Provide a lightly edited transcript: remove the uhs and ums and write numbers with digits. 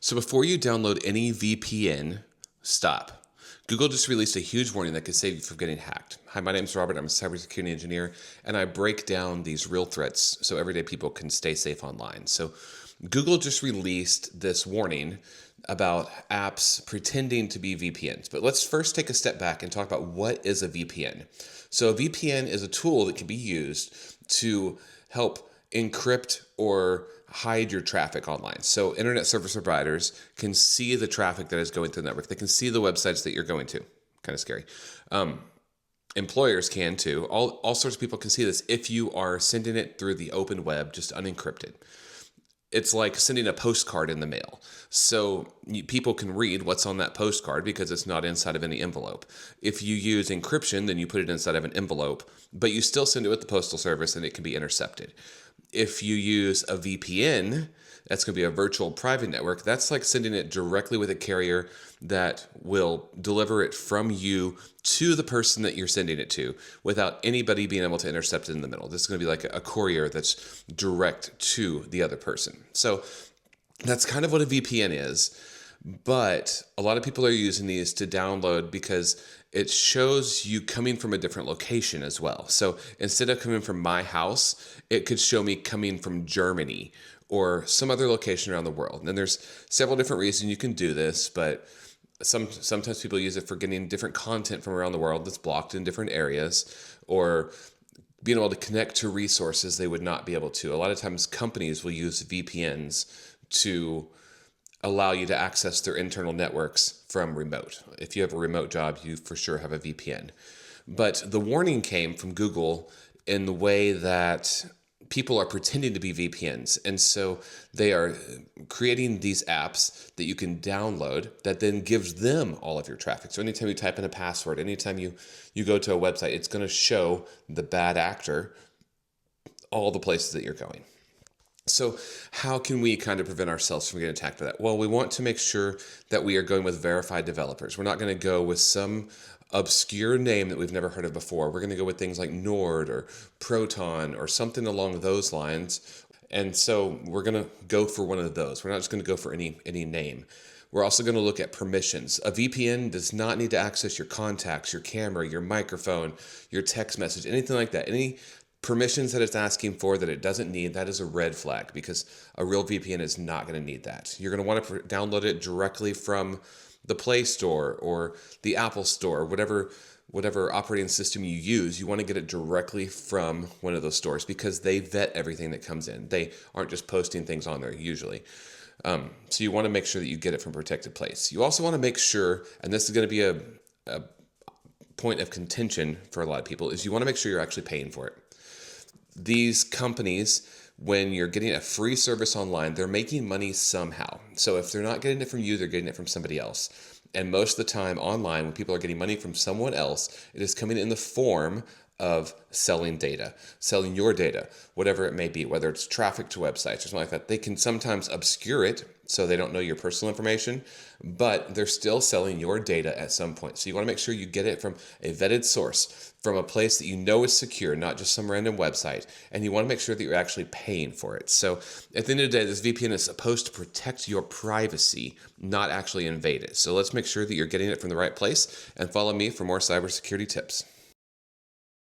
So before you download any VPN, stop. Google just released a huge warning that could save you from getting hacked. Hi, my name is Robert. I'm a cybersecurity engineer, and I break down these real threats so everyday people can stay safe online. So Google just released this warning about apps pretending to be VPNs. But let's first take a step back and talk about what is a VPN. So a VPN is a tool that can be used to help encrypt or hide your traffic online. So internet service providers can see the traffic that is going through the network. They can see the websites that you're going to. Kind of scary. Employers can too. All sorts of people can see this if you are sending it through the open web, just unencrypted. It's like sending a postcard in the mail. So people can read what's on that postcard because it's not inside of any envelope. If you use encryption, then you put it inside of an envelope, but you still send it with the postal service and it can be intercepted. If you use a VPN, that's going to be a virtual private network. That's like sending it directly with a carrier that will deliver it from you to the person that you're sending it to without anybody being able to intercept it in the middle. This is going to be like a courier that's direct to the other person. So that's kind of what a VPN is. But a lot of people are using these to download because it shows you coming from a different location as well. So instead of coming from my house, it could show me coming from Germany or some other location around the world. And there's several different reasons you can do this, but sometimes people use it for getting different content from around the world that's blocked in different areas, or being able to connect to resources they would not be able to. A lot of times companies will use VPNs to allow you to access their internal networks from remote. If you have a remote job, you for sure have a VPN. But the warning came from Google in the way that people are pretending to be VPNs. And so they are creating these apps that you can download that then gives them all of your traffic. So anytime you type in a password, anytime you go to a website, it's going to show the bad actor all the places that you're going. So how can we kind of prevent ourselves from getting attacked by that? Well, we want to make sure that we are going with verified developers. We're not going to go with some obscure name that we've never heard of before. We're going to go with things like Nord or Proton or something along those lines. And so we're going to go for one of those. We're not just going to go for any name. We're also going to look at permissions. A VPN does not need to access your contacts, your camera, your microphone, your text message, anything like that. Any permissions that it's asking for that it doesn't need, that is a red flag, because a real VPN is not going to need that. You're going to want to download it directly from the Play Store or the Apple Store, whatever operating system you use. You want to get it directly from one of those stores because they vet everything that comes in. They aren't just posting things on there usually. So you want to make sure that you get it from a protected place. You also want to make sure, and this is going to be a point of contention for a lot of people, is you want to make sure you're actually paying for it. These companies, when you're getting a free service online, they're making money somehow. So if they're not getting it from you, they're getting it from somebody else. And most of the time online, when people are getting money from someone else, it is coming in the form of selling data, selling your data, whatever it may be, whether it's traffic to websites or something like that. They can sometimes obscure it so they don't know your personal information, but they're still selling your data at some point. So you want to make sure you get it from a vetted source, from a place that you know is secure, not just some random website. And you want to make sure that you're actually paying for it. So at the end of the day, this VPN is supposed to protect your privacy, not actually invade it. So let's make sure that you're getting it from the right place, and follow me for more cybersecurity tips.